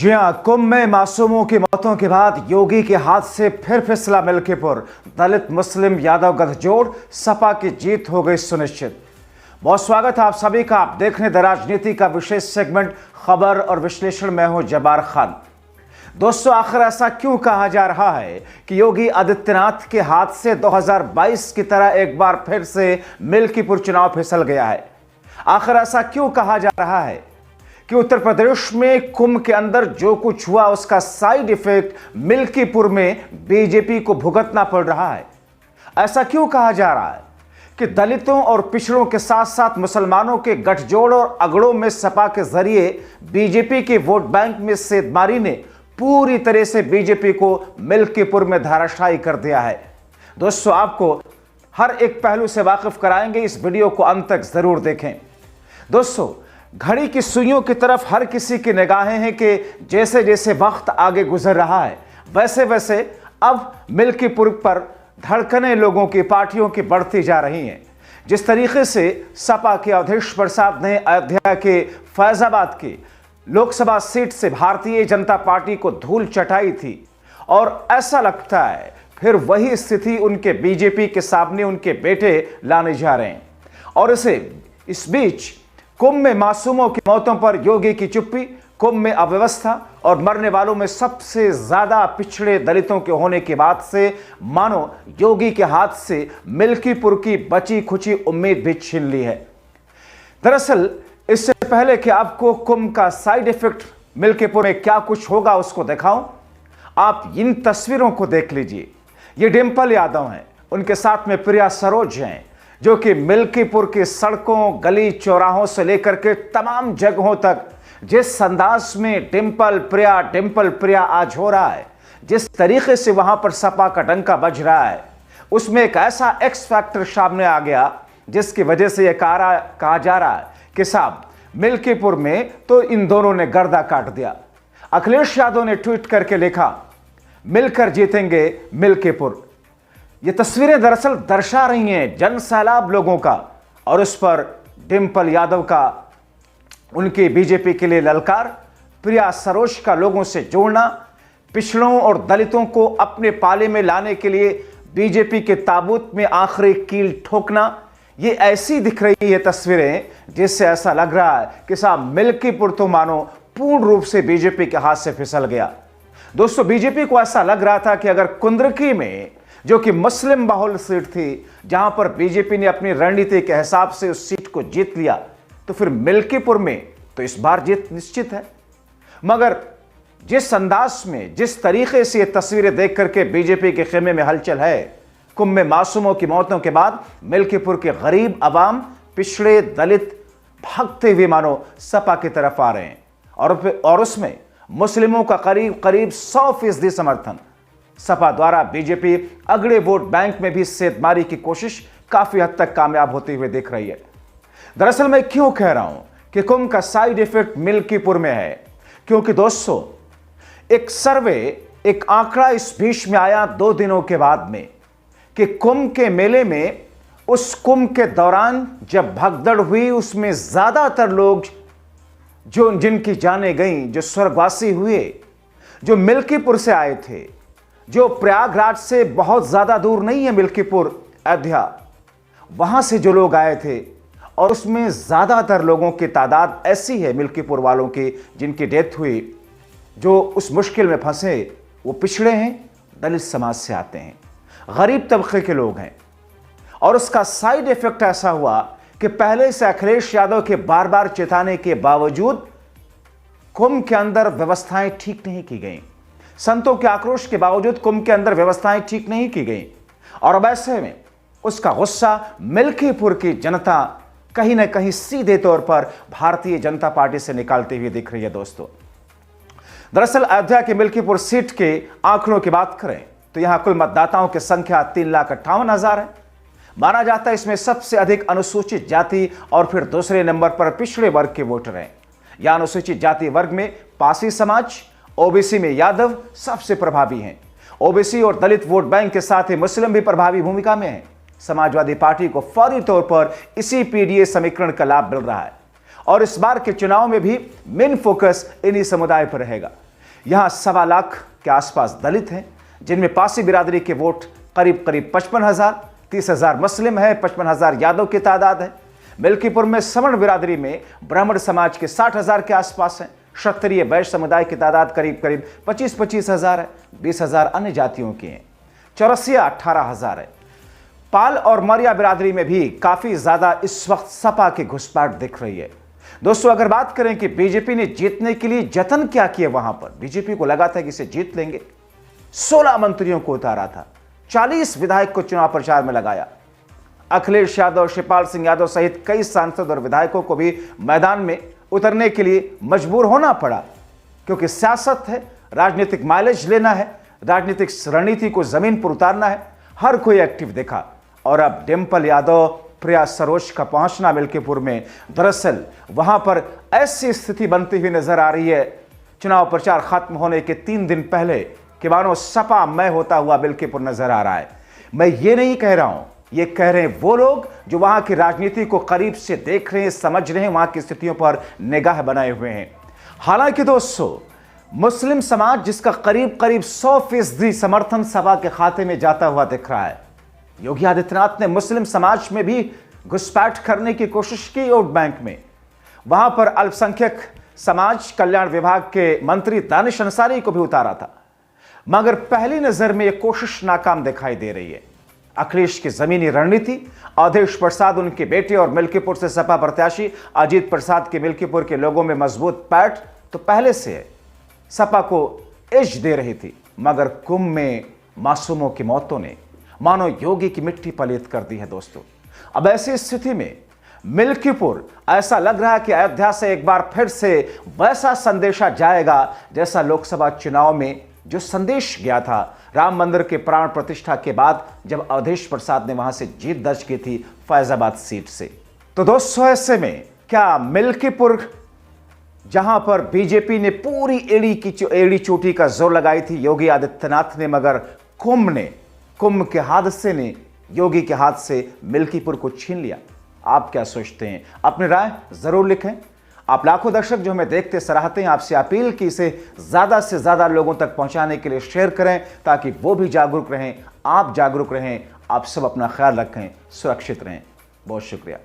जी हां, कुंभ में मासूमों की मौतों के बाद योगी के हाथ से फिर फिसला मिल्कीपुर। दलित मुस्लिम यादव गठजोड़, सपा की जीत हो गई सुनिश्चित। बहुत स्वागत है आप सभी का। आप देख रहे हैं द राजनीति का विशेष सेगमेंट खबर और विश्लेषण। मैं हूं जब्बार खान। दोस्तों, आखिर ऐसा क्यों कहा जा रहा है कि योगी आदित्यनाथ के हाथ से 2022 की तरह एक बार फिर से मिल्कीपुर चुनाव फिसल गया है? आखिर ऐसा क्यों कहा जा रहा है कि उत्तर प्रदेश में कुंभ के अंदर जो कुछ हुआ उसका साइड इफेक्ट मिल्कीपुर में बीजेपी को भुगतना पड़ रहा है? ऐसा क्यों कहा जा रहा है कि दलितों और पिछड़ों के साथ साथ मुसलमानों के गठजोड़ और अगड़ों में सपा के जरिए बीजेपी के वोट बैंक में सेंधमारी ने पूरी तरह से बीजेपी को मिल्कीपुर में धाराशायी कर दिया है? दोस्तों, आपको हर एक पहलू से वाकिफ कराएंगे, इस वीडियो को अंत तक जरूर देखें। दोस्तों, घड़ी की सुइयों की तरफ हर किसी की निगाहें हैं कि जैसे जैसे वक्त आगे गुजर रहा है वैसे वैसे अब मिल्कीपुर पर धड़कनें लोगों की, पार्टियों की बढ़ती जा रही हैं। जिस तरीके से सपा के अवधेश प्रसाद ने अयोध्या के फैजाबाद की लोकसभा सीट से भारतीय जनता पार्टी को धूल चटाई थी, और ऐसा लगता है फिर वही स्थिति उनके बीजेपी के सामने उनके बेटे लाने जा रहे हैं। और इस बीच कुंभ में मासूमों की मौतों पर योगी की चुप्पी, कुंभ में अव्यवस्था और मरने वालों में सबसे ज्यादा पिछड़े दलितों के होने के बाद से मानो योगी के हाथ से मिल्कीपुर की बची खुची उम्मीद भी छीन ली है। दरअसल इससे पहले कि आपको कुंभ का साइड इफेक्ट मिल्कीपुर में क्या कुछ होगा उसको दिखाऊं, आप इन तस्वीरों को देख लीजिए। ये डिंपल यादव हैं, उनके साथ में प्रिया सरोज हैं, जो कि मिल्कीपुर की सड़कों, गली, चौराहों से लेकर के तमाम जगहों तक जिस अंदाज में डिंपल प्रिया आज हो रहा है, जिस तरीके से वहां पर सपा का डंका बज रहा है, उसमें एक ऐसा एक्स फैक्टर सामने आ गया जिसकी वजह से यह कहा जा रहा है कि साहब मिल्कीपुर में तो इन दोनों ने गर्दा काट दिया। अखिलेश यादव ने ट्वीट करके लिखा, मिलकर जीतेंगे मिल्कीपुर। ये तस्वीरें दरअसल दर्शा रही हैं जन सैलाब लोगों का, और उस पर डिंपल यादव का उनकी बीजेपी के लिए ललकार, प्रिया सरोज का लोगों से जोड़ना, पिछड़ों और दलितों को अपने पाले में लाने के लिए बीजेपी के ताबूत में आखिरी कील ठोकना, ये ऐसी दिख रही है तस्वीरें जिससे ऐसा लग रहा है कि साहब मिल्कीपुर तो मानो पूर्ण रूप से बीजेपी के हाथ से फिसल गया। दोस्तों, बीजेपी को ऐसा लग रहा था कि अगर कुंद्रकी में, जो कि मुस्लिम बहुल सीट थी, जहां पर बीजेपी ने अपनी रणनीति के हिसाब से उस सीट को जीत लिया, तो फिर मिल्कीपुर में तो इस बार जीत निश्चित है। मगर जिस अंदाज में, जिस तरीके से ये तस्वीरें देख करके बीजेपी के खेमे में हलचल है, कुंभ में मासूमों की मौतों के बाद मिल्कीपुर के गरीब अवाम, पिछड़े दलित भागते हुए मानो सपा की तरफ आ रहे हैं, और उसमें मुस्लिमों का करीब 100% समर्थन। सपा द्वारा बीजेपी अगले वोट बैंक में भी सेंधमारी की कोशिश काफी हद तक कामयाब होती हुई दिख रही है। दरअसल मैं क्यों कह रहा हूं कि कुंभ का साइड इफेक्ट मिल्कीपुर में है, क्योंकि दोस्तों एक सर्वे, एक आंकड़ा इस बीच में आया 2 दिनों के बाद में कि कुंभ के मेले में, उस कुंभ के दौरान जब भगदड़ हुई, उसमें ज्यादातर लोग जो जिनकी जानें गई, जो स्वर्गवासी हुए, जो मिल्कीपुर से आए थे, जो प्रयागराज से बहुत ज्यादा दूर नहीं है मिल्कीपुर, अयोध्या, वहां से जो लोग आए थे, और उसमें ज्यादातर लोगों की तादाद ऐसी है मिल्कीपुर वालों की जिनकी डेथ हुई, जो उस मुश्किल में फंसे, वो पिछड़े हैं, दलित समाज से आते हैं, गरीब तबके के लोग हैं। और उसका साइड इफेक्ट ऐसा हुआ कि पहले से अखिलेश यादव के बार बार चेताने के बावजूद कुंभ के अंदर व्यवस्थाएं ठीक नहीं की गई, संतों के आक्रोश के बावजूद कुंभ के अंदर व्यवस्थाएं ठीक नहीं की गई, और अब ऐसे में उसका गुस्सा मिल्कीपुर की जनता कहीं ना कहीं सीधे तौर पर भारतीय जनता पार्टी से निकालती हुई दिख रही है। दोस्तों, दरअसल अयोध्या की मिल्कीपुर सीट के आंकड़ों की बात करें तो यहां कुल मतदाताओं की संख्या 3,58,000 है। माना जाता है इसमें सबसे अधिक अनुसूचित जाति और फिर दूसरे नंबर पर पिछड़े वर्ग के वोटर हैं। यह अनुसूचित जाति वर्ग में पासी समाज, ओबीसी में यादव सबसे प्रभावी हैं। ओबीसी और दलित वोट बैंक के साथ ही मुस्लिम भी प्रभावी भूमिका में हैं। समाजवादी पार्टी को फौरी तौर पर इसी पीडीए समीकरण का लाभ मिल रहा है, और इस बार के चुनाव में भी मेन फोकस इन्हीं समुदाय पर रहेगा। यहाँ 1.25 लाख के आसपास दलित हैं, जिनमें पारसी बिरादरी के वोट करीब 55,000, 30,000 मुस्लिम है, 55,000 यादव की तादाद है। मिल्कीपुर में सवर्ण बिरादरी में ब्राह्मण समाज के 60,000 के आसपास हैं। क्षत्रिय वैश्य समुदाय की तादाद करीब 25,000 है। 20,000 अन्य जातियों की हैं। चौरसिया 18,000 है। पाल और मौर्य बिरादरी में भी काफी ज्यादा इस वक्त सपा की घुसपैठ दिख रही है। दोस्तों, अगर बात करें कि बीजेपी ने जीतने के लिए जतन क्या किए, वहां पर बीजेपी को लगा था कि इसे जीत लेंगे। 16 मंत्रियों को उतारा था, 40 विधायक को चुनाव प्रचार में लगाया। अखिलेश यादव, शिवपाल सिंह यादव सहित कई सांसद और विधायकों को भी मैदान में उतरने के लिए मजबूर होना पड़ा, क्योंकि सियासत है, राजनीतिक माइलेज लेना है, राजनीतिक रणनीति को जमीन पर उतारना है। हर कोई एक्टिव दिखा। और अब डिंपल यादव, प्रिया सरोज का पहुंचना मिल्कीपुर में, दरअसल वहां पर ऐसी स्थिति बनती हुई नजर आ रही है चुनाव प्रचार खत्म होने के 3 दिन पहले कि मानो सपा मय होता हुआ मिल्कीपुर नजर आ रहा है। मैं ये नहीं कह रहा हूं, ये कह रहे हैं वो लोग जो वहां की राजनीति को करीब से देख रहे हैं, समझ रहे हैं, वहां की स्थितियों पर निगाह बनाए हुए हैं। हालांकि दोस्तों, मुस्लिम समाज जिसका करीब 100% समर्थन सपा के खाते में जाता हुआ दिख रहा है। योगी आदित्यनाथ ने मुस्लिम समाज में भी घुसपैठ करने की कोशिश की वोट बैंक में। वहां पर अल्पसंख्यक समाज कल्याण विभाग के मंत्री दानिश अंसारी को भी उतारा था, मगर पहली नजर में यह कोशिश नाकाम दिखाई दे रही है। अखिलेश की जमीनी रणनीति, अवधेश प्रसाद उनके बेटे और मिल्कीपुर से सपा प्रत्याशी अजीत प्रसाद के मिल्कीपुर के लोगों में मजबूत पैठ तो पहले से है। सपा को एज दे रही थी, मगर कुंभ में मासूमों की मौतों ने मानो योगी की मिट्टी पलीत कर दी है। दोस्तों, अब ऐसी स्थिति में मिल्कीपुर ऐसा लग रहा है कि अयोध्या से एक बार फिर से वैसा संदेशा जाएगा जैसा लोकसभा चुनाव में जो संदेश गया था राम मंदिर के प्राण प्रतिष्ठा के बाद, जब अवधेश प्रसाद ने वहां से जीत दर्ज की थी फैजाबाद सीट से। तो दोस्तों, ऐसे में क्या मिल्कीपुर, जहां पर बीजेपी ने पूरी एड़ी चोटी का जोर लगाई थी योगी आदित्यनाथ ने, मगर कुंभ के हादसे ने योगी के हाथ से मिल्कीपुर को छीन लिया। आप क्या सोचते हैं? अपनी राय जरूर लिखें। आप लाखों दर्शक जो हमें देखते सराहते हैं, आपसे अपील की इसे ज्यादा से ज्यादा लोगों तक पहुंचाने के लिए शेयर करें, ताकि वो भी जागरूक रहें, आप जागरूक रहें। आप सब अपना ख्याल रखें, सुरक्षित रहें। बहुत शुक्रिया।